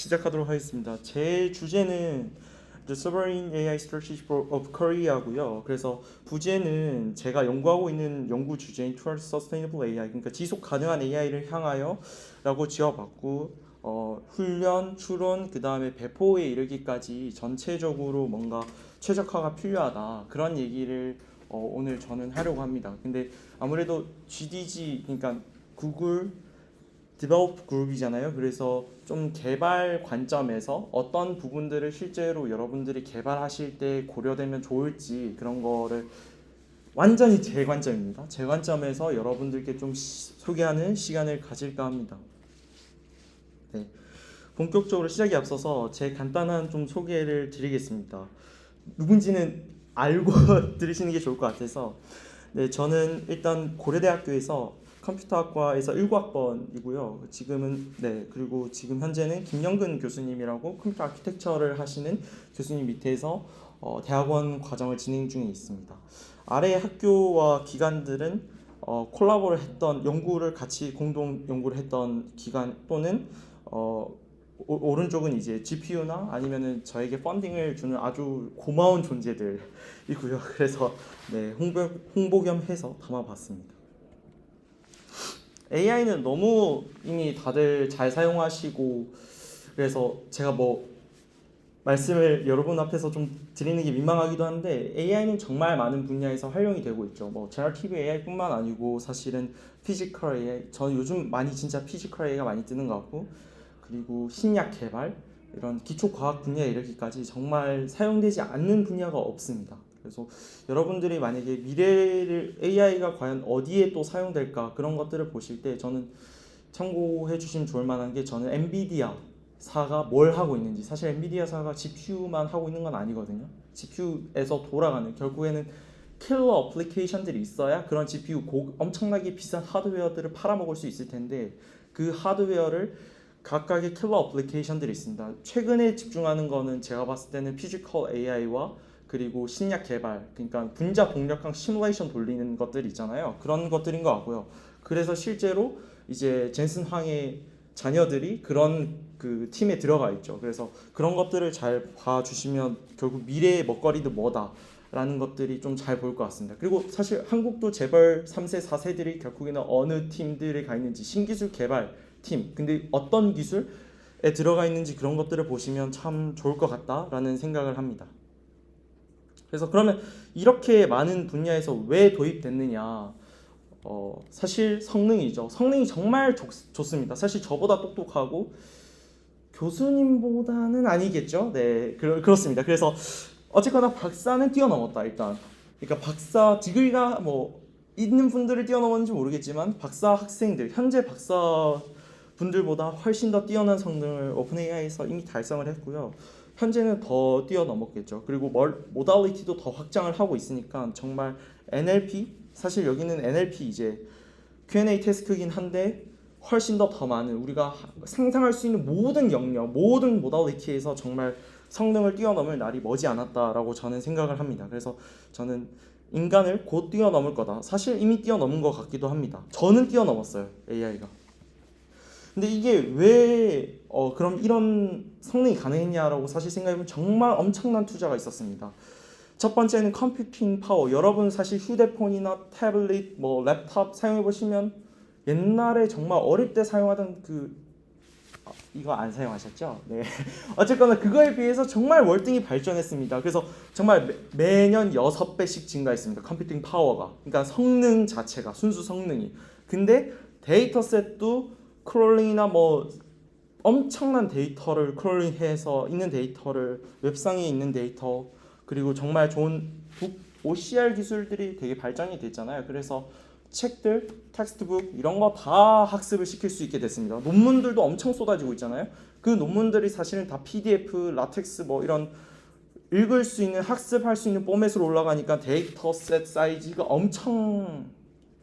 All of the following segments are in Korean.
시작하도록 하겠습니다. 제 주제는 The Sovereign AI Strategy of Korea고요. 그래서 부제는 제가 연구하고 있는 연구 주제인 Towards Sustainable AI, 그러니까 지속 가능한 AI를 향하여라고 지어봤고, 훈련, 추론, 그 다음에 배포에 이르기까지 전체적으로 뭔가 최적화가 필요하다, 그런 얘기를 오늘 저는 하려고 합니다. 근데 아무래도 GDG, 그러니까 구글 디벨롭 그룹이잖아요. 그래서 좀 개발 관점에서 어떤 부분들을 실제로 여러분들이 개발하실 때 고려되면 좋을지, 그런 거를 완전히 제 관점입니다. 제 관점에서 여러분들께 좀 소개하는 시간을 가질까 합니다. 네. 본격적으로 시작에 앞서서 제 간단한 좀 소개를 드리겠습니다. 누군지는 알고 들으시는 게 좋을 것 같아서, 네, 저는 일단 고려대학교에서 컴퓨터학과에서 19학번이고요. 그리고 지금 현재는 김영근 교수님이라고 컴퓨터 아키텍처를 하시는 교수님 밑에서 대학원 과정을 진행 중에 있습니다. 아래 학교와 기관들은 콜라보를 했던, 연구를 같이 공동 연구를 했던 기관 또는 오른쪽은 이제 GPU나 아니면은 저에게 펀딩을 주는 아주 고마운 존재들이고요. 그래서 네, 홍보 겸 해서 담아봤습니다. AI는 너무 이미 다들 잘 사용하시고, 그래서 제가 말씀을 여러분 앞에서 좀 드리는 게 민망하기도 한데, AI는 정말 많은 분야에서 활용이 되고 있죠. 제너티브 AI뿐만 아니고 사실은 피지컬 AI, 저는 요즘 많이 진짜 피지컬 AI가 많이 뜨는 것 같고, 그리고 신약 개발, 이런 기초 과학 분야에 이르기까지 정말 사용되지 않는 분야가 없습니다. 그래서 여러분들이 만약에 미래를 AI가 과연 어디에 또 사용될까, 그런 것들을 보실 때 저는 참고해 주시면 좋을 만한 게, 저는 엔비디아사가 뭘 하고 있는지, 사실 엔비디아사가 GPU만 하고 있는 건 아니거든요. GPU에서 돌아가는, 결국에는 킬러 어플리케이션들이 있어야 그런 GPU 엄청나게 비싼 하드웨어들을 팔아먹을 수 있을 텐데, 그 하드웨어를 각각의 킬러 어플리케이션들이 있습니다. 최근에 집중하는 거는 제가 봤을 때는 피지컬 AI와 그리고 신약 개발, 그러니까 분자 동력학 시뮬레이션 돌리는 것들 있잖아요. 그런 것들인 것 같고요. 그래서 실제로 이제 젠슨 황의 자녀들이 그런 그 팀에 들어가 있죠. 그래서 그런 것들을 잘 봐주시면 결국 미래의 먹거리도 뭐다라는 것들이 좀 잘 보일 것 같습니다. 그리고 사실 한국도 재벌 3세, 4세들이 결국에는 어느 팀들에 가 있는지, 신기술 개발 팀, 근데 어떤 기술에 들어가 있는지, 그런 것들을 보시면 참 좋을 것 같다라는 생각을 합니다. 그래서 그러면 이렇게 많은 분야에서 왜 도입됐느냐? 사실 성능이죠. 성능이 정말 좋습니다. 사실 저보다 똑똑하고 교수님보다는 아니겠죠. 네, 그렇습니다. 그래서 어쨌거나 박사는 뛰어넘었다 일단. 그러니까 박사 디그리가 있는 분들을 뛰어넘었는지 모르겠지만, 박사 학생들, 현재 박사 분들보다 훨씬 더 뛰어난 성능을 오픈AI에서 이미 달성을 했고요. 현재는 더 뛰어넘었겠죠. 그리고 모달리티도 더 확장을 하고 있으니까 정말 NLP, 사실 여기는 NLP 이제 Q&A 태스크긴 한데 훨씬 더 많은, 우리가 상상할 수 있는 모든 영역, 모든 모달리티에서 정말 성능을 뛰어넘을 날이 머지 않았다라고 저는 생각을 합니다. 그래서 저는 인간을 곧 뛰어넘을 거다. 사실 이미 뛰어넘은 것 같기도 합니다. 저는 뛰어넘었어요, AI가. 근데 이게 왜 그럼 이런 성능이 가능했냐라고 사실 생각해보면 정말 엄청난 투자가 있었습니다. 첫 번째는 컴퓨팅 파워. 여러분 사실 휴대폰이나 태블릿, 랩탑 사용해보시면 옛날에 정말 어릴 때 사용하던 이거 안 사용하셨죠? 네. 어쨌거나 그거에 비해서 정말 월등히 발전했습니다. 그래서 정말 매년 6배씩 증가했습니다. 컴퓨팅 파워가. 그러니까 성능 자체가, 순수 성능이. 근데 데이터셋도 크롤링이나 엄청난 데이터를 크롤링해서 있는 데이터를, 웹상에 있는 데이터, 그리고 정말 좋은 OCR 기술들이 되게 발전이 됐잖아요. 그래서 책들, 텍스트북 이런 거 다 학습을 시킬 수 있게 됐습니다. 논문들도 엄청 쏟아지고 있잖아요. 그 논문들이 사실은 다 PDF, 라텍스 이런 읽을 수 있는, 학습할 수 있는 포맷으로 올라가니까 데이터셋 사이즈가 엄청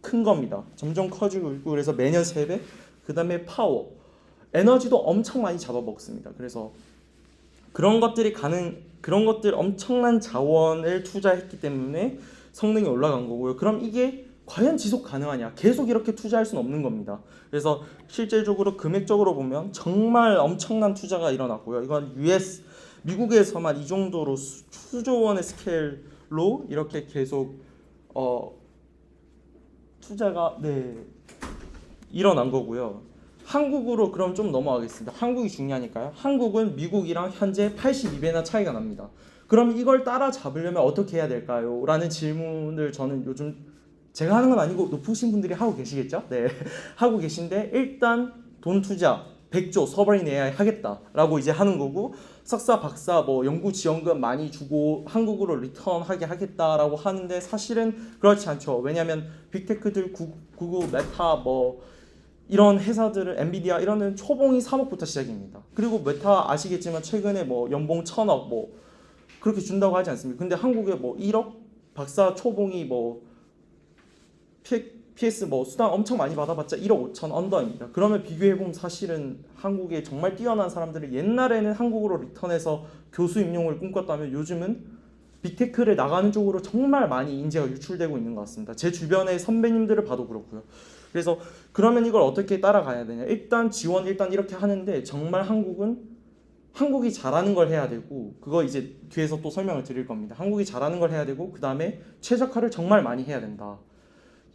큰 겁니다. 점점 커지고 있고, 그래서 매년 3배. 그 다음에 파워, 에너지도 엄청 많이 잡아먹습니다. 그래서 그런 것들 엄청난 자원을 투자했기 때문에 성능이 올라간 거고요. 그럼 이게 과연 지속 가능하냐? 계속 이렇게 투자할 수는 없는 겁니다. 그래서 실질적으로 금액적으로 보면 정말 엄청난 투자가 일어났고요. 이건 미국에서만 이 정도로 수조 원의 스케일로 이렇게 계속 투자가 일어난 거고요. 한국으로 그럼 좀 넘어가겠습니다. 한국이 중요하니까요. 한국은 미국이랑 현재 82배나 차이가 납니다. 그럼 이걸 따라잡으려면 어떻게 해야 될까요? 라는 질문을 저는 요즘 제가 하는 건 아니고 높으신 분들이 하고 계시겠죠? 네, 하고 계신데 일단 돈 투자 100조 서버린 AI 하겠다라고 이제 하는 거고 석사 박사 뭐 연구 지원금 많이 주고 한국으로 리턴하게 하겠다라고 하는데 사실은 그렇지 않죠. 왜냐하면 빅테크들 구글, 메타 뭐 이런 회사들은 엔비디아 이런 초봉이 3억부터 시작입니다. 그리고 메타 아시겠지만 최근에 뭐 연봉 1,000억 뭐 그렇게 준다고 하지 않습니까? 근데 한국에 뭐 1억 박사 초봉이 뭐 PS 뭐 수당 엄청 많이 받아봤자 1억 5천 언더입니다. 그러면 비교해보면 사실은 한국에 정말 뛰어난 사람들이 옛날에는 한국으로 리턴해서 교수 임용을 꿈꿨다면 요즘은 빅테크를 나가는 쪽으로 정말 많이 인재가 유출되고 있는 것 같습니다. 제 주변의 선배님들을 봐도 그렇고요. 그래서 그러면 이걸 어떻게 따라가야 되냐? 일단 지원 일단 이렇게 하는데 정말 한국이 잘하는 걸 해야 되고 그거 이제 뒤에서 또 설명을 드릴 겁니다. 한국이 잘하는 걸 해야 되고 그 다음에 최적화를 정말 많이 해야 된다.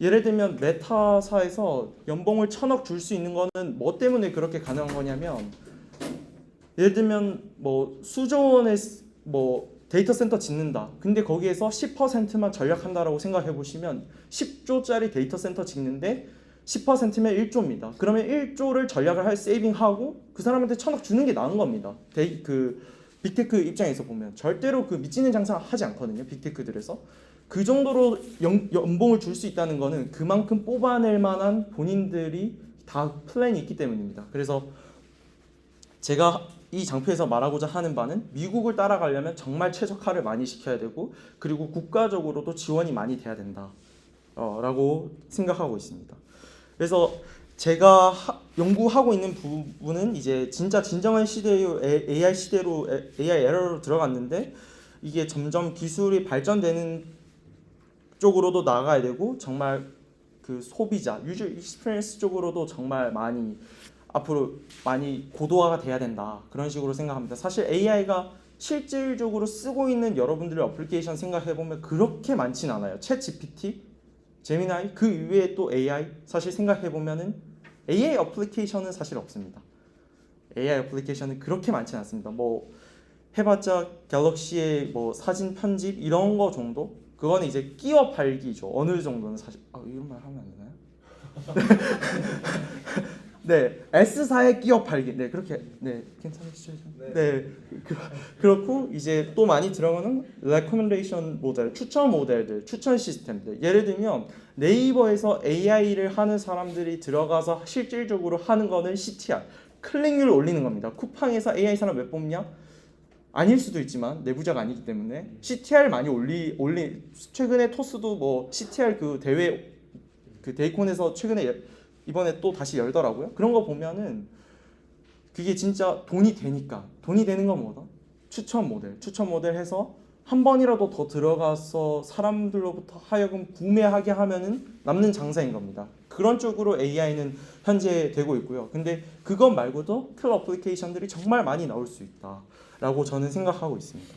예를 들면 메타사에서 연봉을 1,000억 줄 수 있는 거는 뭐 때문에 그렇게 가능한 거냐면 예를 들면 뭐 수조 원의 뭐 데이터 센터 짓는다. 근데 거기에서 10%만 전략한다라고 생각해 보시면 10조짜리 데이터 센터 짓는데 10%면 1조입니다. 그러면 1조를 전략을 할 세이빙하고 그 사람한테 1,000억 주는 게 나은 겁니다. 그 빅테크 입장에서 보면 절대로 그 미치는 장사 하지 않거든요. 빅테크들에서 그 정도로 연봉을 줄 수 있다는 거는 그만큼 뽑아낼 만한 본인들이 다 플랜이 있기 때문입니다. 그래서 제가 이 장표에서 말하고자 하는 바는 미국을 따라가려면 정말 최적화를 많이 시켜야 되고 그리고 국가적으로도 지원이 많이 돼야 된다 라고 생각하고 있습니다. 그래서 제가 연구하고 있는 부분은 이제 진짜 진정한 시대의 AI 시대로 AI 에러로 들어갔는데 이게 점점 기술이 발전되는 쪽으로도 나가야 되고 정말 그 소비자 유저 익스피리언스 쪽으로도 정말 많이 앞으로 많이 고도화가 돼야 된다 그런 식으로 생각합니다. 사실 AI가 실질적으로 쓰고 있는 여러분들의 어플리케이션 생각해 보면 그렇게 많진 않아요. 챗 GPT, 제미나이 그 이외에 또 AI 사실 생각해 보면은 AI 어플리케이션은 사실 없습니다. AI 어플리케이션은 그렇게 많진 않습니다. 뭐 해봤자 갤럭시의 뭐 사진 편집 이런 거 정도. 그거는 이제 끼워 팔기죠. 어느 정도는 사실 이런 말 하면 안 되나요? 네, S사의 끼워 팔기. 네, 그렇게 괜찮으시죠? 네, 그렇고 이제 또 많이 들어가는 recommendation 모델, 추천 모델들, 추천 시스템들. 예를 들면 네이버에서 AI를 하는 사람들이 들어가서 실질적으로 하는 거는 CTR, 클릭률을 올리는 겁니다. 쿠팡에서 AI 사람 왜 뽑냐? 아닐 수도 있지만 내부자가 아니기 때문에 CTR 많이 최근에 토스도 뭐 CTR 그 대회 그 데이콘에서 최근에 이번에 또 다시 열더라고요. 그런 거 보면은 그게 진짜 돈이 되니까 돈이 되는 건 뭐다? 추천 모델 해서 한 번이라도 더 들어가서 사람들로부터 하여금 구매하게 하면은 남는 장사인 겁니다. 그런 쪽으로 AI는 현재 되고 있고요. 근데 그것 말고도 킬 어플리케이션들이 정말 많이 나올 수 있다라고 저는 생각하고 있습니다.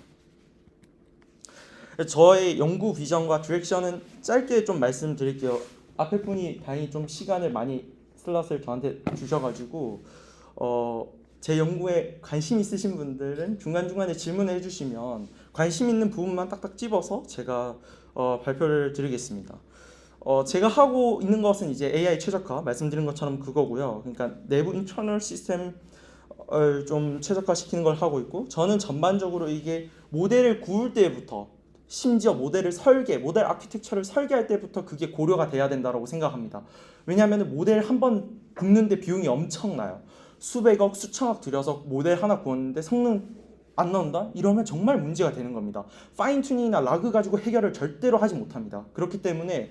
저의 연구 비전과 디렉션은 짧게 좀 말씀드릴게요. 앞에 분이 다행히 좀 시간을 많이 슬롯을 저한테 주셔가지고 제 연구에 관심 있으신 분들은 중간중간에 질문해 주시면 관심 있는 부분만 딱딱 집어서 제가 발표를 드리겠습니다. 제가 하고 있는 것은 이제 AI 최적화 말씀드린 것처럼 그거고요. 그러니까 내부 인터널 시스템을 좀 최적화시키는 걸 하고 있고 저는 전반적으로 이게 모델을 구울 때부터 심지어 모델 아키텍처를 설계할 때부터 그게 고려가 돼야 된다고 생각합니다. 왜냐하면 모델 한 번 굽는데 비용이 엄청나요. 수백억, 수천억 들여서 모델 하나 구웠는데 성능 안 나온다? 이러면 정말 문제가 되는 겁니다. 파인 튜닝이나 라그 가지고 해결을 절대로 하지 못합니다. 그렇기 때문에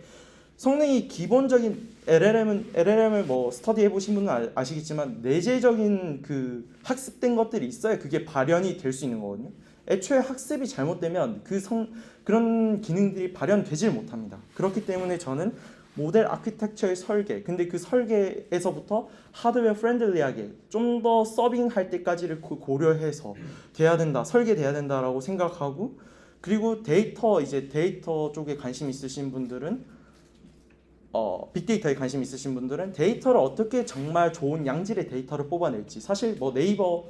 성능이 기본적인 LLM을 뭐 스터디해 보신 분은 아시겠지만 내재적인 그 학습된 것들이 있어야 그게 발현이 될 수 있는 거거든요. 애초에 학습이 잘못되면 그런 기능들이 발현되질 못합니다. 그렇기 때문에 저는 모델 아키텍처의 설계, 근데 그 설계에서부터 하드웨어 프렌들리하게 좀 더 서빙할 때까지를 고려해서 돼야 된다, 설계돼야 된다라고 생각하고, 그리고 데이터 쪽에 관심 있으신 분들은 빅데이터에 관심 있으신 분들은 데이터를 어떻게 정말 좋은 양질의 데이터를 뽑아낼지, 사실 뭐 네이버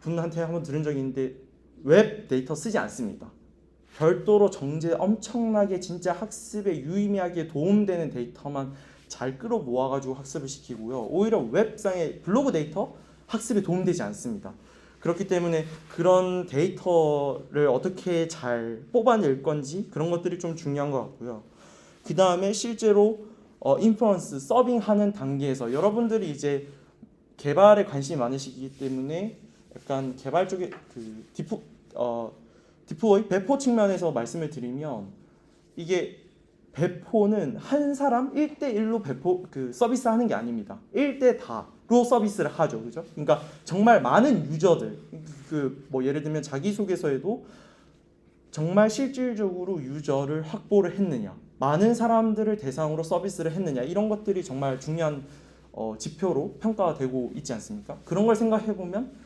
분한테 한번 들은 적이 있는데 웹 데이터 쓰지 않습니다. 별도로 엄청나게 진짜 학습에 유의미하게 도움되는 데이터만 잘 끌어 모아가지고 학습을 시키고요. 오히려 웹상의 블로그 데이터 학습에 도움되지 않습니다. 그렇기 때문에 그런 데이터를 어떻게 잘 뽑아낼 건지 그런 것들이 좀 중요한 것 같고요. 그 다음에 실제로 인퍼런스 서빙하는 단계에서 여러분들이 이제 개발에 관심이 많으시기 때문에 약간 개발 쪽에 그 디프로이 배포 측면에서 말씀을 드리면, 이게 배포는 한 사람 1대1로 배포 서비스 하는 게 아닙니다. 1대 다로 서비스를 하죠. 그죠? 그러니까 정말 많은 유저들, 뭐 예를 들면 자기소개서에도 정말 실질적으로 유저를 확보를 했느냐, 많은 사람들을 대상으로 서비스를 했느냐, 이런 것들이 정말 중요한 지표로 평가가 되고 있지 않습니까? 그런 걸 생각해 보면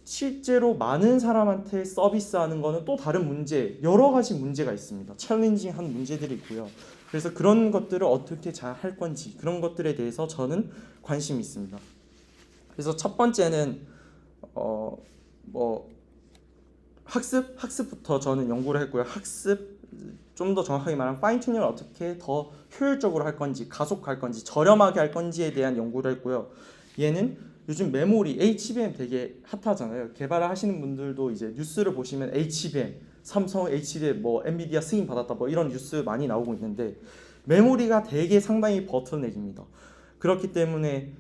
실제로 많은 사람한테 서비스하는 거는 또 다른 문제, 여러 가지 문제가 있습니다. 챌린징한 문제들이 있고요. 그래서 그런 것들을 어떻게 잘 할 건지, 그런 것들에 대해서 저는 관심이 있습니다. 그래서 첫 번째는 뭐 학습부터 저는 연구를 했고요. 학습, 좀 더 정확하게 말하면 파인 튜닝을 어떻게 더 효율적으로 할 건지, 가속할 건지, 저렴하게 할 건지에 대한 연구를 했고요. 얘는 요즘 메모리 HBM 되게 핫하잖아요. 개발을 하시는 분들도 이제 뉴스를 보시면 HBM, 삼성 HBM, 뭐 엔비디아 승인 받았다, 뭐 이런 뉴스 많이 나오고 있는데, 메모리가 되게 상당히 버틀넥입니다. 그렇기 때문에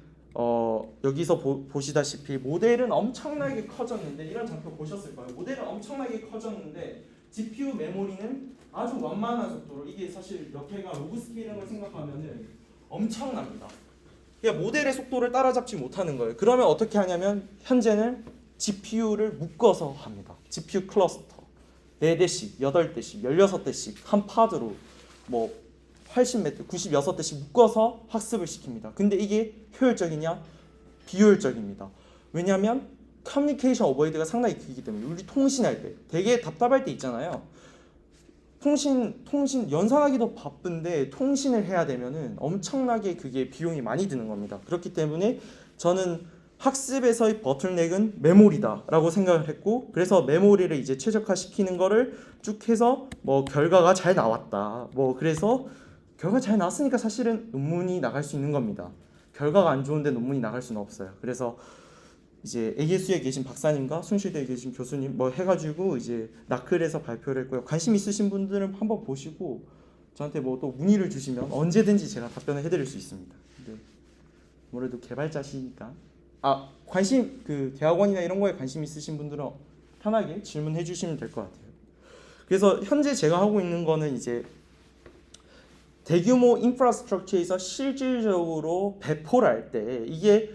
여기서 보시다시피 모델은 엄청나게 커졌는데, 이런 장표 보셨을 거예요. 모델은 엄청나게 커졌는데 GPU 메모리는 아주 완만한 속도로, 이게 사실 옆에가 로그 스케일이라는 걸 생각하면은 엄청납니다. 그러니까 모델의 속도를 따라잡지 못하는 거예요. 그러면 어떻게 하냐면 현재는 GPU를 묶어서 합니다. GPU 클러스터 4대씩, 8대씩, 16대씩 한 파드로 뭐 80몇 대, 96대씩 묶어서 학습을 시킵니다. 근데 이게 효율적이냐? 비효율적입니다. 왜냐하면 커뮤니케이션 어버이드가 상당히 크기 때문에. 우리 통신할 때 되게 답답할 때 있잖아요. 통신 연산하기도 바쁜데 통신을 해야 되면은 엄청나게 그게 비용이 많이 드는 겁니다. 그렇기 때문에 저는 학습에서의 버틀넥은 메모리다라고 생각을 했고, 그래서 메모리를 이제 최적화시키는 거를 쭉 해서 뭐 결과가 잘 나왔다, 뭐 그래서 결과 잘 나왔으니까 사실은 논문이 나갈 수 있는 겁니다. 결과가 안 좋은데 논문이 나갈 수는 없어요. 그래서 이제 ASU에 계신 박사님과 순실대에 계신 교수님 뭐 해가지고 이제 나클에서 발표를 했고요. 관심 있으신 분들은 한번 보시고 저한테 뭐 또 문의를 주시면 언제든지 제가 답변을 해드릴 수 있습니다. 근데 아무래도 개발자시니까 관심 대학원이나 이런 거에 관심 있으신 분들은 편하게 질문해 주시면 될 것 같아요. 그래서 현재 제가 하고 있는 거는 이제 대규모 인프라스트럭처에서 실질적으로 배포를 할 때 이게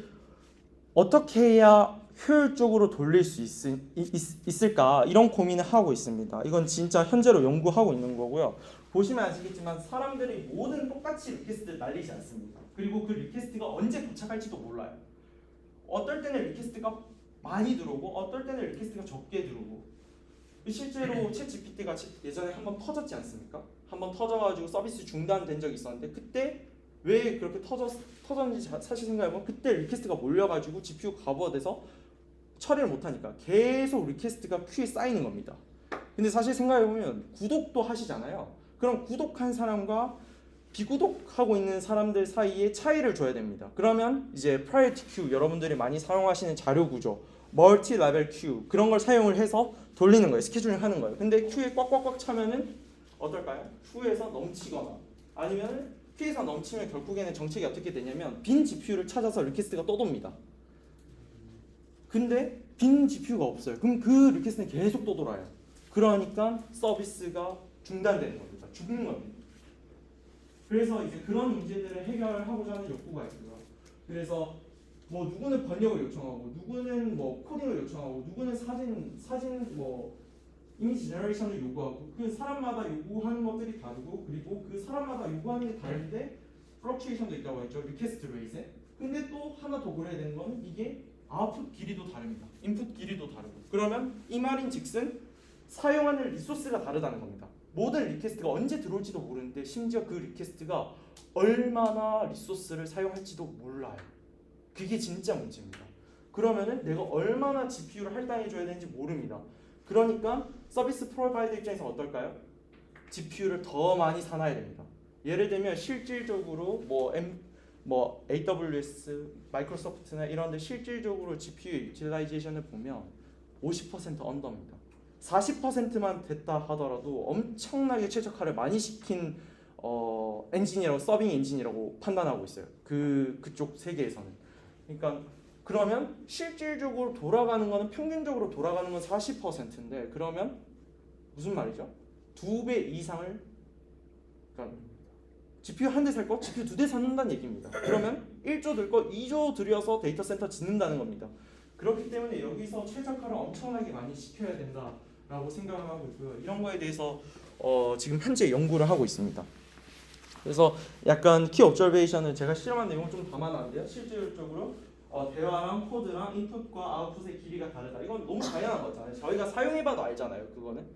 어떻게 해야 효율적으로 돌릴 수 있을까, 이런 고민을 하고 있습니다. 이건 진짜 현재로 연구하고 있는 거고요. 보시면 아시겠지만 사람들이 모든 똑같이 리퀘스트를 날리지 않습니다. 그리고 그 리퀘스트가 언제 도착할지도 몰라요. 어떨 때는 리퀘스트가 많이 들어오고 어떨 때는 리퀘스트가 적게 들어오고. 실제로 챗 GPT가 예전에 한번 터졌지 않습니까? 한번 터져가지고 서비스 중단된 적이 있었는데, 그때 왜 그렇게 터졌는지 사실 생각해보면 그때 리퀘스트가 몰려가지고 GPU 가버돼서 처리를 못하니까 계속 리퀘스트가 큐에 쌓이는 겁니다. 근데 사실 생각해보면 구독도 하시잖아요. 그럼 구독한 사람과 비구독하고 있는 사람들 사이에 차이를 줘야 됩니다. 그러면 이제 프라이어티 큐, 여러분들이 많이 사용하시는 자료 구조, 멀티 레벨 큐, 그런 걸 사용을 해서 돌리는 거예요. 스케줄링 하는 거예요. 근데 큐에 꽉꽉꽉 차면은 어떨까요? 큐에서 넘치거나 아니면 큐에서 넘치면 결국에는 정책이 어떻게 되냐면 빈 GPU를 찾아서 리퀘스트가 또 돕니다. 근데 빈 GPU가 없어요. 그럼 그 리퀘스트는 계속 또 돌아요. 그러니까 서비스가 중단되는 겁니다. 죽는 겁니다. 그래서 이제 그런 문제들을 해결하고자 하는 욕구가 있고요. 그래서 뭐 누구는 번역을 요청하고, 누구는 뭐 코딩을 요청하고, 누구는 사진 뭐 이미지 제너레이션을 요구하고, 그 사람마다 요구하는 것들이 다르고, 그리고 그 사람마다 요구하는 게 다른데 플럭추에이션도 있다고 했죠. 리퀘스트 레이즈에. 근데 또 하나 더 고려해야 되는 건 이게 아웃풋 길이도 다릅니다. 인풋 길이도 다르고. 그러면 이 말인즉슨 사용하는 리소스가 다르다는 겁니다. 모든 리퀘스트가 언제 들어올지도 모르는데 심지어 그 리퀘스트가 얼마나 리소스를 사용할지도 몰라요. 그게 진짜 문제입니다. 그러면은 내가 얼마나 GPU를 할당해줘야 되는지 모릅니다. 그러니까 서비스 프로바이더 입장에서 어떨까요? GPU를 더 많이 사놔야 됩니다. 예를 들면 실질적으로 뭐 AWS, 마이크로소프트나 이런 데 실질적으로 GPU 유틸라이제이션을 보면 50% 언더입니다. 40%만 됐다 하더라도 엄청나게 최적화를 많이 시킨 엔진이라고, 서빙 엔진이라고 판단하고 있어요. 그쪽 세계에서는. 그러니까 그러면 실질적으로 돌아가는 거는, 평균적으로 돌아가는 건 40%인데 그러면 무슨 말이죠? 2배 이상을, 그러니까 GPU 한 대 살 거 GPU 2대 사는다는 얘기입니다. 그러면 1조 들 거 2조 들여서 데이터 센터 짓는다는 겁니다. 그렇기 때문에 여기서 최적화를 엄청나게 많이 시켜야 된다라고 생각을 하고 있고요. 이런 거에 대해서 지금 현재 연구를 하고 있습니다. 그래서 약간 키 옵저베이션은 제가 실험한 내용을 좀 담아놨는데요. 실질적으로 대화랑 코드랑 인풋과 아웃풋의 길이가 다르다. 이건 너무 당연한 거잖아요. 저희가 사용해봐도 알잖아요. 그거는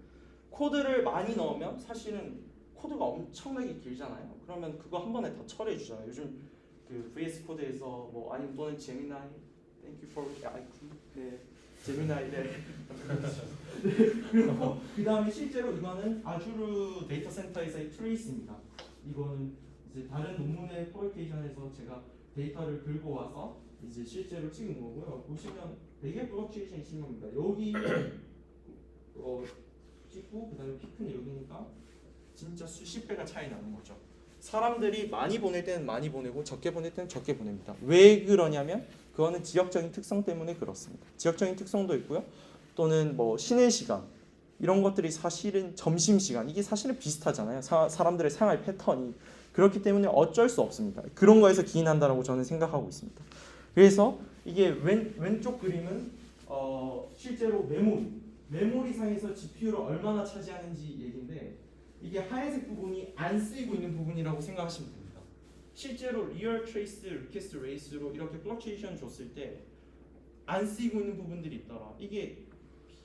코드를 많이 넣으면 사실은 코드가 엄청나게 길잖아요. 그러면 그거 한 번에 다 처리해 주잖아요. 요즘 그 VS 코드에서 뭐 아니면 또는 제미나이, Thank you for IQ, 네, 제미나이, 네. 그리고 그 다음에 실제로 이거는 아주르 데이터 센터에서의 트레이스입니다. 이거는 이제 다른 논문의 퍼블리케이션에서 제가 데이터를 긁고 와서 이제 실제로 찍은 거고요. 보시면 되게 플럭추에이션이 심합니다. 여기 찍고 그 다음에 피크는 여기니까 진짜 수십 배가 차이 나는 거죠. 사람들이 많이 보낼 때는 많이 보내고 적게 보낼 때는 적게 보냅니다. 왜 그러냐면 그거는 지역적인 특성 때문에 그렇습니다. 지역적인 특성도 있고요. 또는 뭐 쉬는 시간 이런 것들이 사실은 점심 시간 이게 사실은 비슷하잖아요. 사람들의 생활 패턴이 그렇기 때문에 어쩔 수 없습니다. 그런 거에서 기인한다라고 저는 생각하고 있습니다. 그래서 이게 왼쪽 그림은 실제로 메모리상에서 GPU를 얼마나 차지하는지 얘기인데 이게 하얀색 부분이 안 쓰이고 있는 부분이라고 생각하시면 됩니다. 실제로 리얼 트레이스, 리퀘스트 레이스로 이렇게 플럭추에이션 줬을 때 안 쓰이고 있는 부분들이 있더라. 이게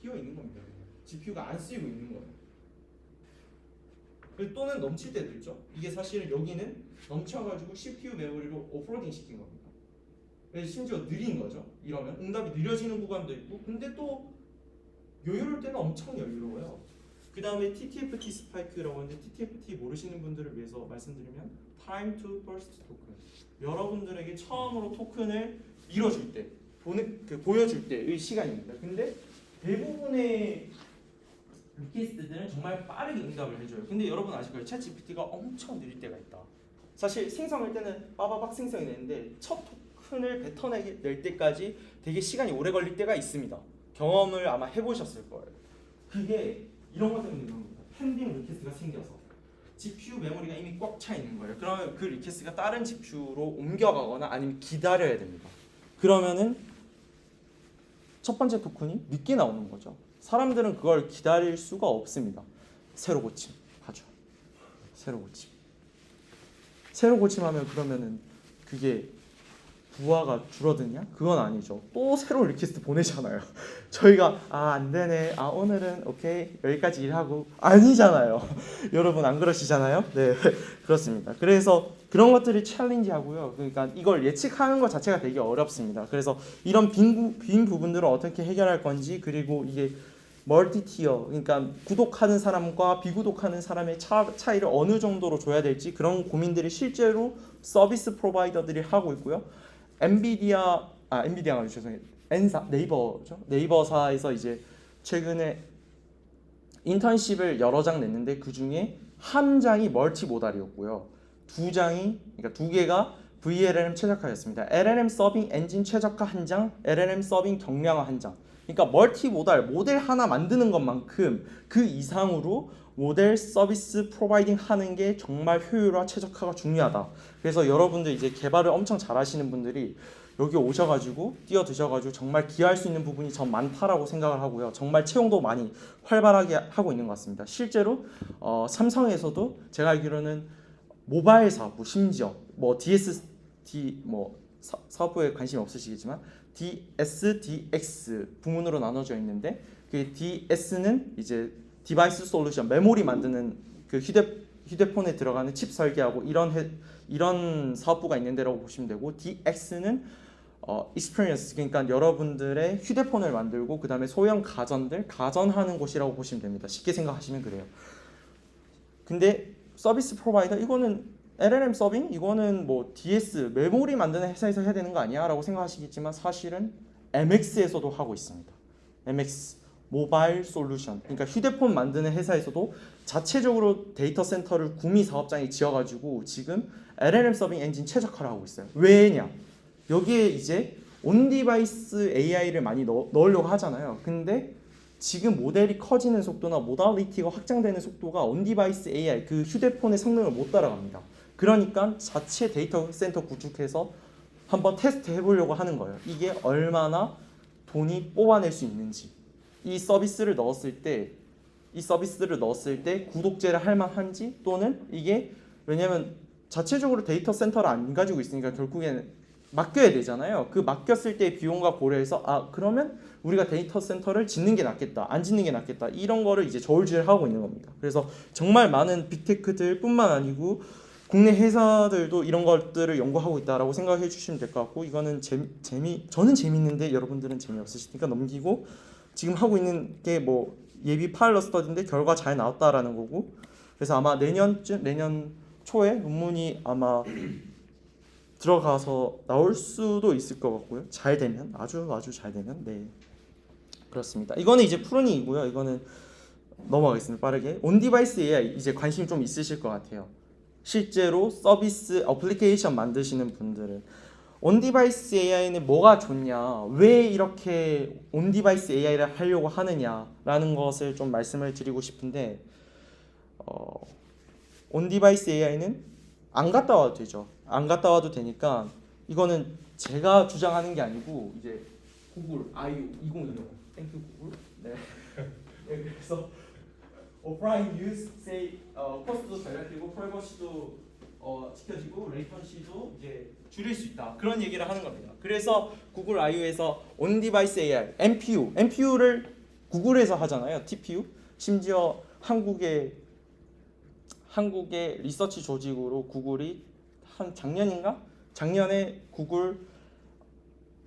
비어 있는 겁니다. GPU가 안 쓰이고 있는 거예요. 또는 넘칠 때도 있죠. 이게 사실은 여기는 넘쳐가지고 CPU 메모리로 오프로딩 시킨 겁니다. 그래서 심지어 느린 거죠. 이러면 응답이 느려지는 구간도 있고, 근데 또 여유로울 때는 엄청 여유로워요. 그 다음에 TTFT 스파이크라고 하는데 TTFT 모르시는 분들을 위해서 말씀드리면 Time to First Token. 여러분들에게 처음으로 토큰을 밀어줄 때, 보여줄 때의 시간입니다. 근데 대부분의 리퀘스트들은 정말 빠르게 응답을 해줘요. 근데 여러분 아실 거예요. 챗GPT가 엄청 느릴 때가 있다. 사실 생성할 때는 빠바박 생성이 되는데 첫 토큰을 뱉어낼 때까지 되게 시간이 오래 걸릴 때가 있습니다. 경험을 아마 해보셨을 거예요. 그게 이런 것 때문에 그런 겁니다. 펜딩 리퀘스트가 생겨서 GPU 메모리가 이미 꽉 차 있는 거예요. 그러면 그 리퀘스트가 다른 GPU로 옮겨가거나 아니면 기다려야 됩니다. 그러면은 첫 번째 토큰이 늦게 나오는 거죠. 사람들은 그걸 기다릴 수가 없습니다. 새로 고침 하죠. 새로 고침하면 그러면은 그게 부하가 줄어드냐? 그건 아니죠. 또 새로운 리퀘스트 보내잖아요. 저희가 안 되네. 오늘은 오케이 여기까지 일하고 아니잖아요. 여러분 안 그러시잖아요? 네, 그렇습니다. 그래서 그런 것들이 챌린지하고요. 그러니까 이걸 예측하는 것 자체가 되게 어렵습니다. 그래서 이런 빈 부분들을 어떻게 해결할 건지, 그리고 이게 멀티티어, 그러니까 구독하는 사람과 비구독하는 사람의 차이를 어느 정도로 줘야 될지, 그런 고민들이 실제로 서비스 프로바이더들이 하고 있고요. 엔비디아가 죄송해요. 네이버죠. 네이버사에서 이제 최근에 인턴십을 여러 장 냈는데 그 중에 한 장이 멀티모달이었고요. 그러니까 두 개가 VLLM 최적화였습니다. LLM 서빙 엔진 최적화 한 장, LLM 서빙 경량화 한 장. 그러니까 멀티모달 모델 하나 만드는 것만큼 그 이상으로 모델 서비스 프로바이딩 하는 게 정말 효율화 최적화가 중요하다. 그래서 여러분들 이제 개발을 엄청 잘하시는 분들이 여기 오셔가지고 뛰어드셔가지고 정말 기여할 수 있는 부분이 전 많다라고 생각을 하고요. 정말 채용도 많이 활발하게 하고 있는 것 같습니다. 실제로 삼성에서도 제가 알기로는 모바일 사업부, 심지어 뭐 DSD 뭐 사업부에 관심이 없으시겠지만 DSDX 부문으로 나눠져 있는데 그 DS는 이제 디바이스 솔루션, 메모리 만드는 그 휴대폰에 들어가는 칩 설계하고 이런 사업부가 있는 데라고 보시면 되고, DX는 experience, 그러니까 여러분들의 휴대폰을 만들고 그 다음에 소형 가전하는 곳이라고 보시면 됩니다. 쉽게 생각하시면 그래요. 근데 서비스 프로바이더, 이거는 LLM 서빙, 이거는 뭐 DS 메모리 만드는 회사에서 해야 되는 거 아니야? 라고 생각하시겠지만 사실은 MX에서도 하고 있습니다. MX 모바일 솔루션, 그러니까 휴대폰 만드는 회사에서도 자체적으로 데이터 센터를 구미 사업장에 지어가지고 지금 LLM 서빙 엔진 최적화를 하고 있어요. 왜냐? 여기에 이제 온 디바이스 AI를 많이 넣으려고 하잖아요. 근데 지금 모델이 커지는 속도나 모달리티가 확장되는 속도가 온 디바이스 AI, 그 휴대폰의 성능을 못 따라갑니다. 그러니까 자체 데이터 센터 구축해서 한번 테스트 해보려고 하는 거예요. 이게 얼마나 돈이 뽑아낼 수 있는지. 이 서비스를 넣었을 때 구독제를 할 만한지, 또는 이게, 왜냐면 자체적으로 데이터 센터를 안 가지고 있으니까 결국에는 맡겨야 되잖아요. 그 맡겼을 때 비용과 고려해서 그러면 우리가 데이터 센터를 짓는 게 낫겠다, 안 짓는 게 낫겠다, 이런 거를 이제 저울질하고 있는 겁니다. 그래서 정말 많은 빅테크들뿐만 아니고 국내 회사들도 이런 것들을 연구하고 있다라고 생각해 주시면 될 것 같고, 이거는 저는 재밌는데 여러분들은 재미없으시니까 넘기고, 지금 하고 있는 게 뭐 예비 파일럿 스터디인데 결과 잘 나왔다라는 거고, 그래서 아마 내년 초에 논문이 아마 들어가서 나올 수도 있을 것 같고요. 잘 되면, 아주 잘 되면, 네, 그렇습니다. 이거는 이제 푸른이고요. 이거는 넘어가겠습니다. 빠르게. 온 디바이스 AI 이제 관심 좀 있으실 것 같아요. 실제로 서비스 어플리케이션 만드시는 분들은 온 디바이스 AI는 뭐가 좋냐, 왜 이렇게 온 디바이스 AI를 하려고 하느냐라는 것을 좀 말씀을 드리고 싶은데, 온 디바이스 AI는 안 갔다 와도 되죠. 안 갔다 와도 되니까, 이거는 제가 주장하는 게 아니고 이제 구글 IU 2025, 땡큐 구글. 네. 네, 그래서 오프라인 유스 세이 코스트도 절약되고 프라이버시도 지켜지고 레이턴시도 이제 줄일 수 있다, 그런 얘기를 하는 겁니다. 그래서 구글 IU에서 온 디바이스 AI, MPU를 구글에서 하잖아요. TPU. 심지어 한국의 리서치 조직으로 구글이 한 작년에 구글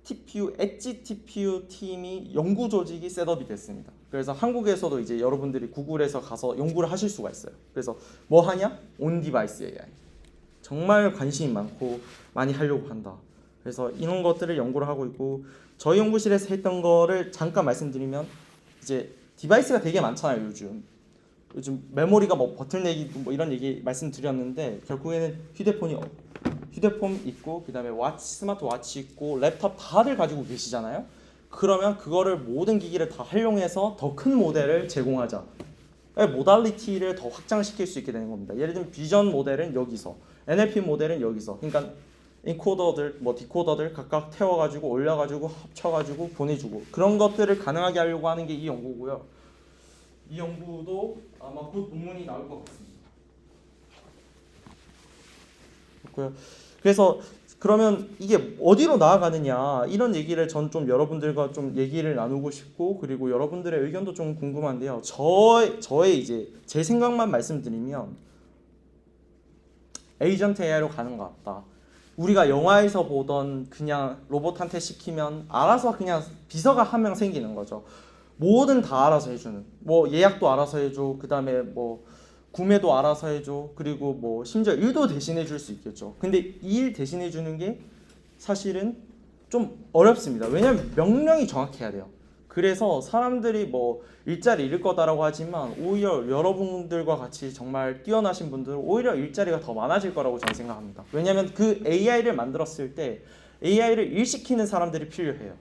TPU, 엣지 TPU 팀이 연구 조직이 셋업이 됐습니다. 그래서 한국에서도 이제 여러분들이 구글에서 가서 연구를 하실 수가 있어요. 그래서 뭐 하냐? 온 디바이스 AI. 정말 관심이 많고 많이 하려고 한다. 그래서 이런 것들을 연구를 하고 있고, 저희 연구실에서 했던 거를 잠깐 말씀드리면, 이제 디바이스가 되게 많잖아요. 요즘 메모리가 뭐 버틀넥이 뭐 이런 얘기 말씀드렸는데, 결국에는 휴대폰 있고, 그 다음에 스마트워치 있고, 랩탑 다들 가지고 계시잖아요. 그러면 그거를 모든 기기를 다 활용해서 더 큰 모델을 제공하자. 모달리티를 더 확장시킬 수 있게 되는 겁니다. 예를 들면 비전 모델은 여기서, NLP 모델은 여기서. 그러니까 인코더들, 뭐 디코더들 각각 태워가지고 올려가지고 합쳐가지고 보내주고, 그런 것들을 가능하게 하려고 하는 게 이 연구고요. 이 연구도 아마 곧 논문이 나올 것 같습니다. 그렇고요. 그래서 그러면 이게 어디로 나아가느냐, 이런 얘기를 전 좀 여러분들과 좀 얘기를 나누고 싶고, 그리고 여러분들의 의견도 좀 궁금한데요. 저의 이제 제 생각만 말씀드리면, 에이전트 AI로 가는 것 같다. 우리가 영화에서 보던 그냥 로봇한테 시키면 알아서 그냥 비서가 한 명 생기는 거죠. 뭐든 다 알아서 해주는, 뭐 예약도 알아서 해줘, 그 다음에 뭐 구매도 알아서 해줘, 그리고 뭐 심지어 일도 대신해 줄 수 있겠죠. 근데 이 일 대신해 주는 게 사실은 좀 어렵습니다. 왜냐하면 명령이 정확해야 돼요. 그래서 사람들이 뭐 일자리 잃을 거다라고 하지만, 오히려 여러분들과 같이 정말 뛰어나신 분들은 오히려 일자리가 더 많아질 거라고 저는 생각합니다. 왜냐하면 그 AI를 만들었을 때 AI를 일시키는 사람들이 필요해요.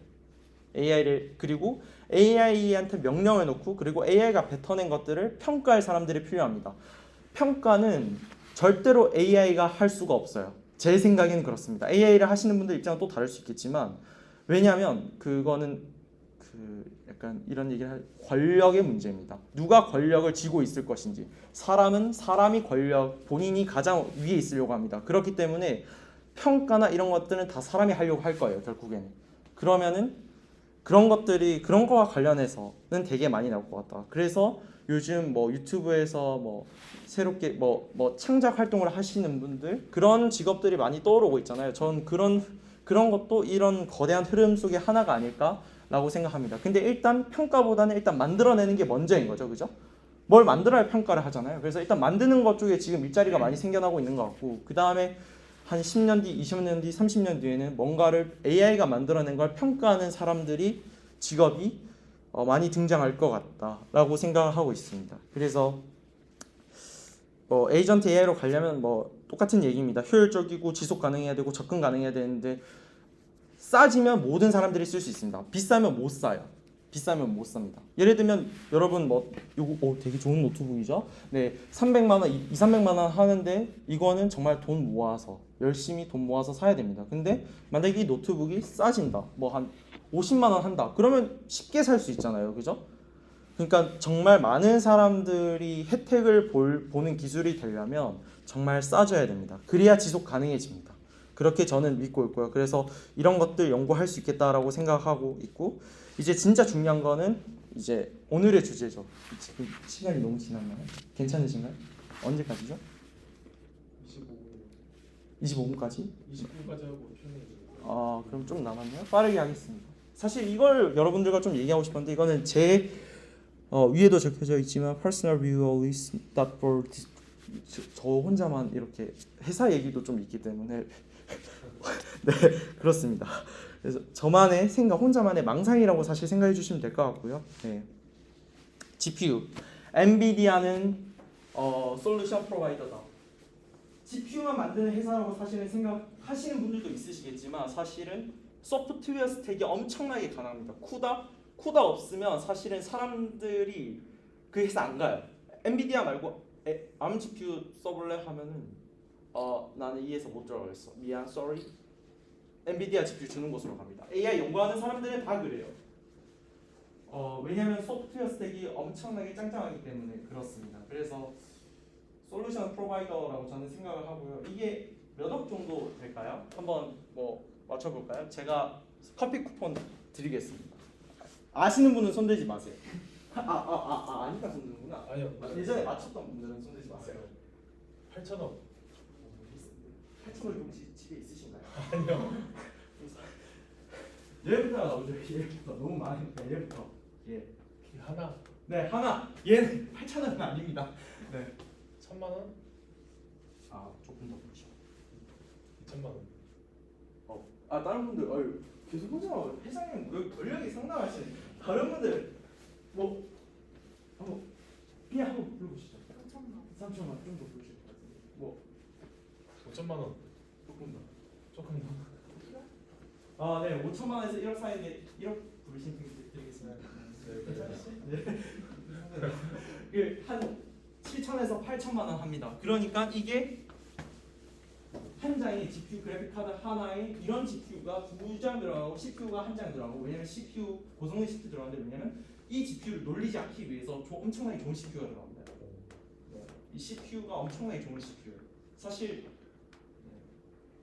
그리고 AI한테 명령을 놓고, 그리고 AI가 뱉어낸 것들을 평가할 사람들이 필요합니다. 평가는 절대로 AI가 할 수가 없어요. 제 생각에는 그렇습니다. AI를 하시는 분들 입장은 또 다를 수 있겠지만, 왜냐하면 그거는 약간 이런 얘기를 할 권력의 문제입니다. 누가 권력을 쥐고 있을 것인지. 사람이 권력 본인이 가장 위에 있으려고 합니다. 그렇기 때문에 평가나 이런 것들은 다 사람이 하려고 할 거예요. 결국에는. 그러면은 그런 것들이 그런 거와 관련해서는 되게 많이 나올 것 같다. 그래서 요즘 뭐 유튜브에서 뭐 새롭게 뭐 창작 활동을 하시는 분들 그런 직업들이 많이 떠오르고 있잖아요. 전 그런 것도 이런 거대한 흐름 속의 하나가 아닐까라고 생각합니다. 근데 일단 평가보다는 일단 만들어내는 게 먼저인 거죠, 그죠? 뭘 만들어야 평가를 하잖아요. 그래서 일단 만드는 것 쪽에 지금 일자리가 많이 생겨나고 있는 것 같고, 그 다음에 한 10년 뒤, 20년 뒤, 30년 뒤에는 뭔가를 AI가 만들어낸 걸 평가하는 사람들이 직업이 많이 등장할 것 같다라고 생각을 하고 있습니다. 그래서 에이전트 AI로 가려면 똑같은 얘기입니다. 효율적이고 지속 가능해야 되고 접근 가능해야 되는데 싸지면 모든 사람들이 쓸 수 있습니다. 비싸면 못 사요. 비싸면 못 삽니다. 예를 들면 여러분 요거 되게 좋은 노트북이죠. 네, 300만 원, 300만 원 하는데 이거는 정말 돈 모아서 열심히 돈 모아서 사야 됩니다. 근데 만약에 이 노트북이 싸진다. 한 50만 원 한다. 그러면 쉽게 살 수 있잖아요. 그죠? 그러니까 정말 많은 사람들이 혜택을 보는 기술이 되려면 정말 싸져야 됩니다. 그래야 지속 가능해집니다. 그렇게 저는 믿고 있고요. 그래서 이런 것들 연구할 수 있겠다라고 생각하고 있고, 이제 진짜 중요한 거는 이제 오늘의 주제죠. 지금 시간이 너무 지났나요? 괜찮으신가요? 언제까지죠? 25분까지? 20분까지 하고 편히. 그럼 좀 남았네요. 빠르게 하겠습니다. 사실 이걸 여러분들과 좀 얘기하고 싶었는데 이거는 제 위에도 적혀져 있지만 personal view list for 저 혼자만 이렇게 회사 얘기도 좀 있기 때문에 네, 그렇습니다. 그래서 저만의 생각, 혼자만의 망상이라고 사실 생각해 주시면 될 것 같고요. 네. GPU, 엔비디아는 솔루션 프로바이더다. GPU만 만드는 회사라고 사실은 생각하시는 분들도 있으시겠지만 사실은 소프트웨어 스택이 엄청나게 가능합니다. 쿠다 없으면 사실은 사람들이 그 회사 안 가요. 엔비디아 말고 ARM GPU 써볼래 하면은 나는 이 회사 못 들어가겠어. 미안, sorry. 엔비디아 GPU 주는 곳으로 갑니다. AI 연구하는 사람들은 다 그래요. 왜냐하면 소프트웨어 스택이 엄청나게 짱짱하기 때문에 그렇습니다. 그래서 솔루션 프로바이더라고 저는 생각을 하고요. 이게 몇 억 정도 될까요? 한번 맞춰볼까요? 제가 커피 쿠폰 드리겠습니다. 아시는 분은 손대지 마세요. 아니까 손드는구나. 아니요. 예전에 맞췄던 분들은 손대지 마세요. 8,000원. 8,000원 혹시 집에 있으신가요? 아니요. 얘부터 나오죠. 얘부터 너무 많으니까 얘부터. 예. 하나. 네, 하나. 얘는 8,000원은 아닙니다. 네. 1,000만 원? 조금 더 보시죠. 2,000만 원. 다른 분들 계속 혼자 회장님 권력이 상당하신 다른 분들 그냥 한번 불러보시죠. 3,000만 좀 더 보실 것 같은데 5천만 원. 조금 더. 조금 더. 네, 5천만 원에서 1억 사이인데 1억 부르신 분 드리겠습니다. 네. 한 7천에서 8천만 원 합니다. 그러니까 이게 한 장의 GPU 그래픽 카드 하나에 이런 GPU가 2장 들어가고 CPU가 한 장 들어가고, 왜냐면 CPU 고성능 CPU 들어가는데, 왜냐면 이 GPU를 놀리지 않기 위해서 엄청나게 좋은 CPU가 들어갑니다. 이 CPU가 엄청나게 좋은 CPU. 사실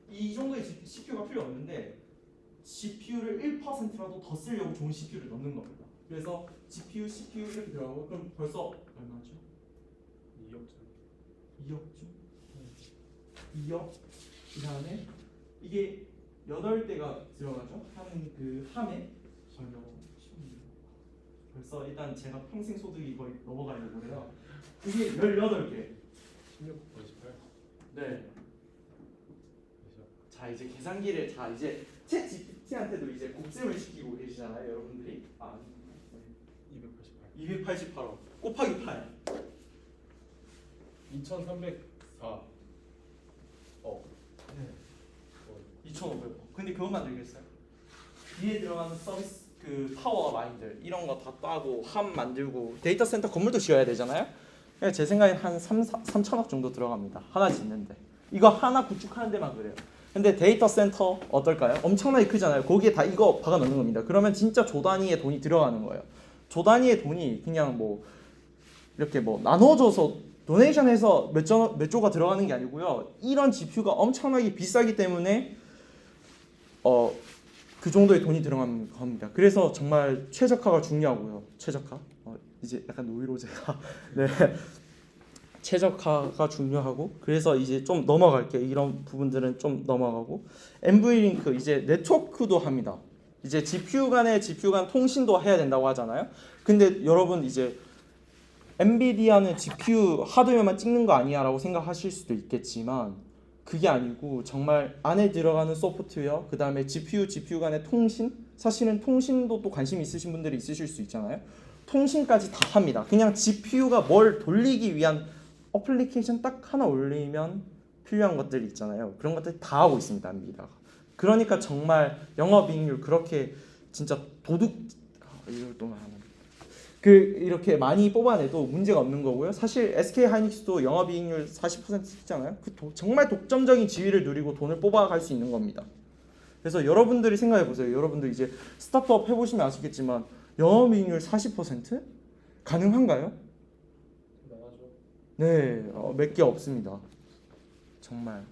이 정도의 CPU가 필요 없는데 GPU를 1%라도 더 쓰려고 좋은 CPU를 넣는 겁니다. 그래서 GPU, CPU 이렇게 들어가고, 그럼 벌써 얼마죠? 2억쯤? 2억? 그 다음에 이게 8대가 들어가죠? 한 함에 벌써 일단 제가 평생 소득이 거의 넘어가려고 그래요. 이게 18개. 16.58. 네. 자, 이제 계산기를 이제 챗 GPT한테도 이제 곱셈을 시키고 계시잖아요, 여러분들이. 288억 곱하기 8. 2,304. 네. 2,500억. 근데 그것만 들겠어요? 뒤에 들어가는 서비스 파워 마인들 이런 거 다 따고 함 만들고 데이터 센터 건물도 지어야 되잖아요. 그러니까 제 생각엔 한 3천억 정도 들어갑니다. 하나 짓는데. 이거 하나 구축하는 데만 그래요. 근데 데이터 센터 어떨까요? 엄청나게 크잖아요. 거기에 다 이거 박아 넣는 겁니다. 그러면 진짜 조 단위의 돈이 들어가는 거예요. 조 단위의 돈이 그냥 뭐 이렇게 뭐 나눠줘서 도네이션해서 몇 조가 들어가는 게 아니고요. 이런 GPU가 엄청나게 비싸기 때문에 그 정도의 돈이 들어가는 겁니다. 그래서 정말 최적화가 중요하고요. 최적화. 이제 약간 노이로제가 네. 최적화가 중요하고 그래서 이제 좀 넘어갈게요. 이런 부분들은 좀 넘어가고 NVLink 이제 네트워크도 합니다. 이제 GPU 간 통신도 해야 된다고 하잖아요. 근데 여러분 이제 엔비디아는 GPU 하드웨어만 찍는 거 아니야라고 생각하실 수도 있겠지만 그게 아니고 정말 안에 들어가는 소프트웨어 그 다음에 GPU 간의 통신 사실은 통신도 또 관심 있으신 분들이 있으실 수 있잖아요. 통신까지 다 합니다. 그냥 GPU가 뭘 돌리기 위한 어플리케이션 딱 하나 올리면 필요한 것들이 있잖아요. 그런 것들 다 하고 있습니다. 엔비디아가. 그러니까 정말 영업이익률 그렇게 진짜 이걸 또 말하면 이렇게 많이 뽑아내도 문제가 없는 거고요. 사실 SK 하이닉스도 영업이익률 40% 찍잖아요. 정말 독점적인 지위를 누리고 돈을 뽑아갈 수 있는 겁니다. 그래서 여러분들이 생각해 보세요. 여러분들 이제 스타트업 해보시면 아시겠지만 영업이익률 40% 가능한가요? 나가죠. 네, 몇 개 없습니다. 정말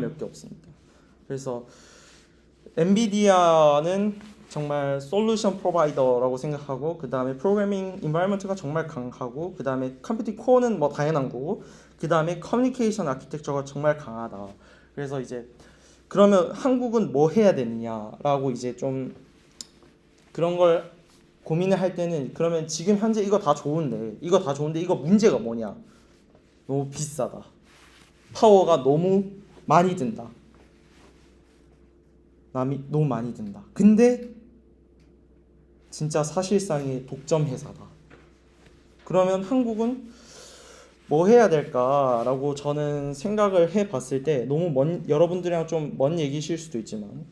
몇 개 없습니다. 그래서 엔비디아는 정말 솔루션 프로바이더라고 생각하고 그 다음에 프로그래밍 인바이러먼트가 정말 강하고 그 다음에 컴퓨팅 코어는 뭐 당연한 거고 그 다음에 커뮤니케이션 아키텍처가 정말 강하다. 그래서 이제 그러면 한국은 뭐 해야 되느냐라고 이제 좀 그런 걸 고민을 할 때는 그러면 지금 현재 이거 다 좋은데 이거 문제가 뭐냐? 너무 비싸다. 파워가 너무 많이 든다. 너무 많이 든다. 근데 진짜 사실상의 독점 회사다. 그러면 한국은 뭐 해야 될까라고 저는 생각을 해봤을 때 너무 여러분들이랑 좀 먼 얘기실 수도 있지만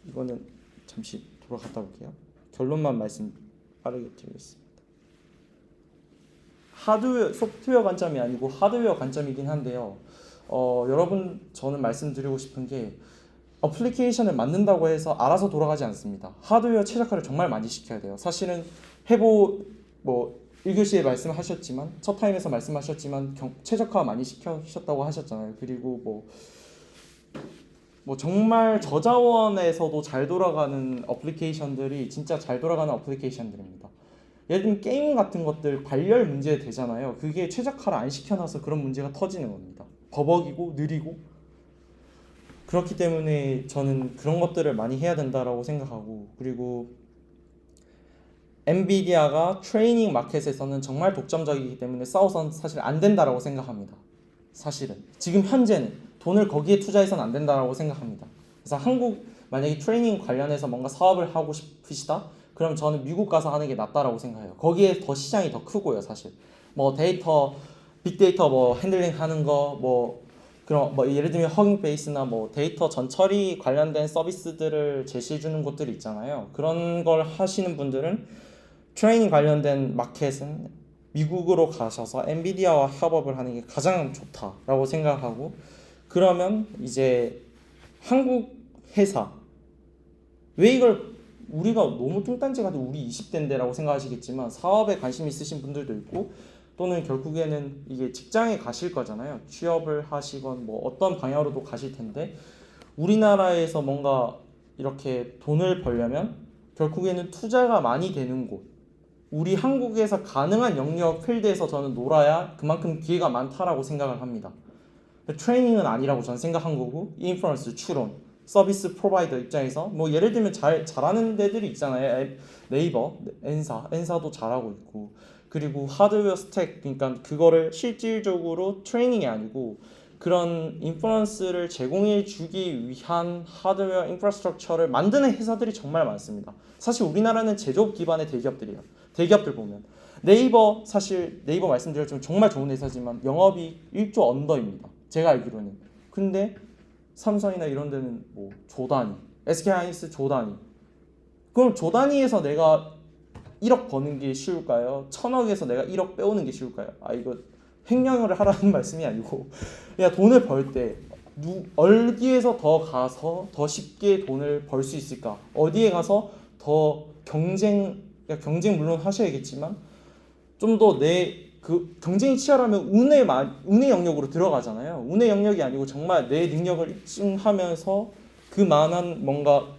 이거는 잠시 돌아갔다 올게요. 결론만 말씀 빠르게 드리겠습니다. 소프트웨어 관점이 아니고 하드웨어 관점이긴 한데요. 여러분 저는 말씀드리고 싶은 게 어플리케이션을 만든다고 해서 알아서 돌아가지 않습니다. 하드웨어 최적화를 정말 많이 시켜야 돼요. 사실은 1교시에 말씀하셨지만 첫 타임에서 말씀하셨지만 최적화 많이 시키셨다고 하셨잖아요. 그리고 뭐 정말 저자원에서도 잘 돌아가는 어플리케이션들이 진짜 잘 돌아가는 어플리케이션들입니다. 예를 들면 게임 같은 것들 발열 문제 되잖아요. 그게 최적화를 안 시켜놔서 그런 문제가 터지는 겁니다. 버벅이고 느리고 그렇기 때문에 저는 그런 것들을 많이 해야 된다라고 생각하고 그리고 엔비디아가 트레이닝 마켓에서는 정말 독점적이기 때문에 싸워서는 사실 안 된다라고 생각합니다. 사실은 지금 현재는 돈을 거기에 투자해서는 안 된다라고 생각합니다. 그래서 한국 만약에 트레이닝 관련해서 뭔가 사업을 하고 싶으시다? 그럼 저는 미국 가서 하는 게 낫다라고 생각해요. 거기에 더 시장이 더 크고요, 사실. 뭐 데이터, 빅데이터 뭐 핸들링 하는 거 그럼 예를 들면 허깅 베이스나 뭐 데이터 전처리 관련된 서비스들을 제시해 주는 곳들이 있잖아요. 그런 걸 하시는 분들은 트레이닝 관련된 마켓은 미국으로 가셔서 엔비디아와 협업을 하는 게 가장 좋다라고 생각하고 그러면 이제 한국 회사 왜 이걸 우리가 너무 뚱딴지 같은 우리 20대인데라고 생각하시겠지만 사업에 관심 있으신 분들도 있고 또는 결국에는 이게 직장에 가실 거잖아요. 취업을 하시건 뭐 어떤 방향으로도 가실 텐데 우리나라에서 뭔가 이렇게 돈을 벌려면 결국에는 투자가 많이 되는 곳 우리 한국에서 가능한 영역 필드에서 저는 놀아야 그만큼 기회가 많다라고 생각을 합니다. 트레이닝은 아니라고 저는 생각한 거고 인퍼런스, 추론, 서비스 프로바이더 입장에서 뭐 예를 들면 잘하는 데들이 있잖아요. 네이버, 엔사도 잘하고 있고 그리고 하드웨어 스택 그러니까 그거를 실질적으로 트레이닝이 아니고 그런 인퍼런스를 제공해 주기 위한 하드웨어 인프라스트럭처를 만드는 회사들이 정말 많습니다. 사실 우리나라는 제조업 기반의 대기업들이에요. 대기업들 보면 사실 네이버 말씀드렸지만 정말 좋은 회사지만 영업이 1조 언더입니다. 제가 알기로는. 근데 삼성이나 이런 데는 뭐 조단위, SK하이닉스 조단위. 그럼 조단위에서 내가 1억 버는 게 쉬울까요? 1000억에서 내가 1억 빼오는 게 쉬울까요? 이거 횡령을 하라는 말씀이 아니고 그냥 돈을 벌 때 어디에서 더 가서 더 쉽게 돈을 벌 수 있을까? 어디에 가서 더 경쟁 물론 하셔야겠지만 좀 더 그 경쟁이 치열하면 운의 영역으로 들어가잖아요. 운의 영역이 아니고 정말 내 능력을 입증하면서 그만한 뭔가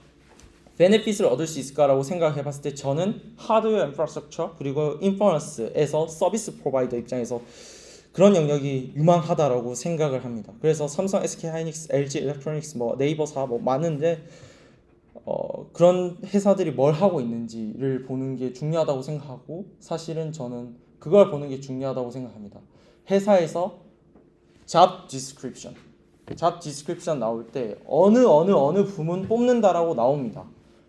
베네핏을 얻을 수 있을까라고 생각해 봤을 때 저는 하드웨어 인프라스트럭처 그리고 인퍼런스에서 서비스 프로바이더 입장에서 그런 영역이 유망하다라고 생각을 합니다. 그래서 삼성, SK 하이닉스, LG 일렉트로닉스, 뭐 네이버사 뭐 많은데 그런 회사들이 뭘 하고 있는지를 보는 게 중요하다고 생각하고 사실은 저는 그걸 보는 게 중요하다고 생각합니다. 회사에서 job description 나올 때 어느 부문 뽑는다라고 나옵니다.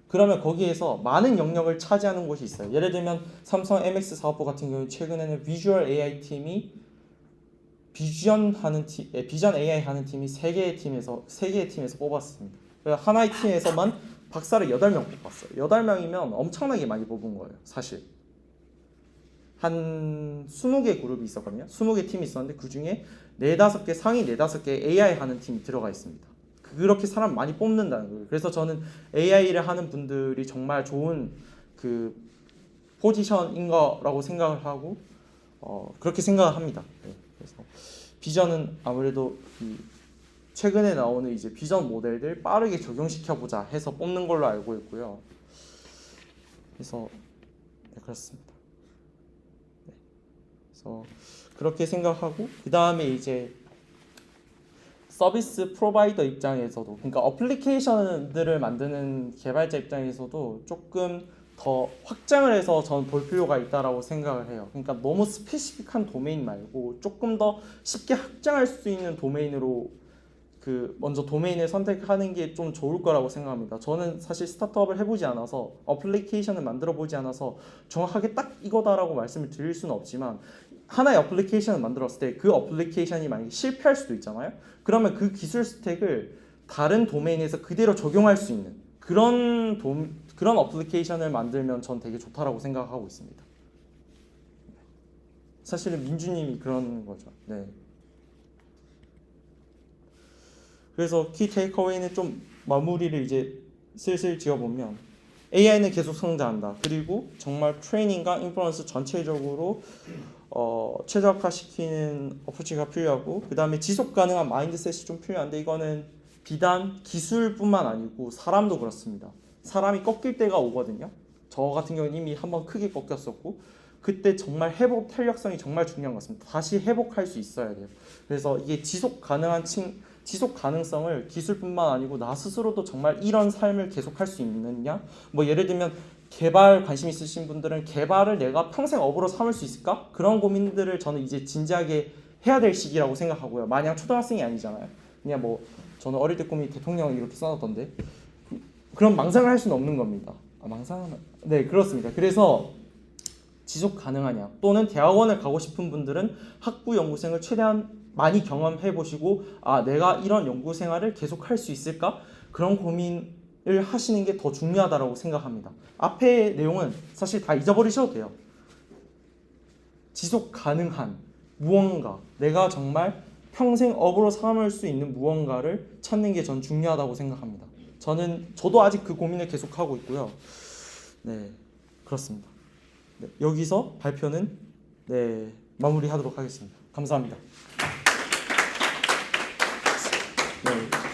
그러면 거기에서 많은 영역을 차지하는 곳이 있어요. 예를 들면 삼성 MX 사업부 같은 경우 최근에는 비주얼 AI 팀이 비전 AI 하는 팀이 세 개의 팀에서 뽑았습니다. 그래서 하나의 팀에서만 박사를 8명 뽑았어요. 8명이면 엄청나게 많이 뽑은 거예요, 사실. 한 20개 그룹이 있었거든요. 20개 팀이 있었는데 그중에 4-5개 상위 4-5개 AI 하는 팀이 들어가 있습니다. 그렇게 사람 많이 뽑는다는 거예요. 그래서 저는 AI를 하는 분들이 정말 좋은 그 포지션인 거라고 생각을 하고 그렇게 생각을 합니다. 네, 그래서 비전은 아무래도 최근에 나오는 이제 비전 모델들 빠르게 적용시켜 보자 해서 뽑는 걸로 알고 있고요. 그래서 네, 그렇습니다. 네, 그래서 그렇게 생각하고 그 다음에 이제 서비스 프로바이더 입장에서도 그러니까 어플리케이션들을 만드는 개발자 입장에서도 조금 더 확장을 해서 저는 볼 필요가 있다라고 생각을 해요. 그러니까 너무 스페시픽한 도메인 말고 조금 더 쉽게 확장할 수 있는 도메인으로 먼저 도메인을 선택하는 게 좀 좋을 거라고 생각합니다. 저는 사실 스타트업을 해보지 않아서 어플리케이션을 만들어 보지 않아서 정확하게 딱 이거다라고 말씀을 드릴 수는 없지만 하나의 어플리케이션을 만들었을 때 그 어플리케이션이 만약에 실패할 수도 있잖아요. 그러면 그 기술 스택을 다른 도메인에서 그대로 적용할 수 있는 그런 어플리케이션을 만들면 전 되게 좋다라고 생각하고 있습니다. 사실은 민주님이 그런 거죠. 네. 그래서 키 테이크어웨이는 좀 마무리를 이제 슬슬 지어보면 AI는 계속 성장한다. 그리고 정말 트레이닝과 인퍼런스 전체적으로 최적화시키는 어프로치가 필요하고 그 다음에 지속 가능한 마인드셋이 좀 필요한데 이거는 비단 기술뿐만 아니고 사람도 그렇습니다. 사람이 꺾일 때가 오거든요. 저 같은 경우는 이미 한번 크게 꺾였었고 그때 정말 회복 탄력성이 정말 중요한 것 같습니다. 다시 회복할 수 있어야 돼요. 그래서 이게 지속 가능성을 기술뿐만 아니고 나 스스로도 정말 이런 삶을 계속할 수 있느냐? 뭐 예를 들면 개발 관심 있으신 분들은 개발을 내가 평생 업으로 삼을 수 있을까? 그런 고민들을 저는 이제 진지하게 해야 될 시기라고 생각하고요. 마냥 초등학생이 아니잖아요. 그냥 뭐 저는 어릴 때 꿈이 대통령을 이렇게 써놨던데 그런 망상을 할 수는 없는 겁니다. 네, 그렇습니다. 그래서 지속 가능하냐 또는 대학원을 가고 싶은 분들은 학부 연구생을 최대한 많이 경험해 보시고 내가 이런 연구 생활을 계속 할 수 있을까? 그런 고민을 하시는 게 더 중요하다고 생각합니다. 앞에 내용은 사실 다 잊어버리셔도 돼요. 지속 가능한 무언가, 내가 정말 평생 업으로 삼을 수 있는 무언가를 찾는 게 전 중요하다고 생각합니다. 저도 아직 그 고민을 계속하고 있고요. 네, 그렇습니다. 네, 여기서 발표는 마무리하도록 하겠습니다. 감사합니다. 네.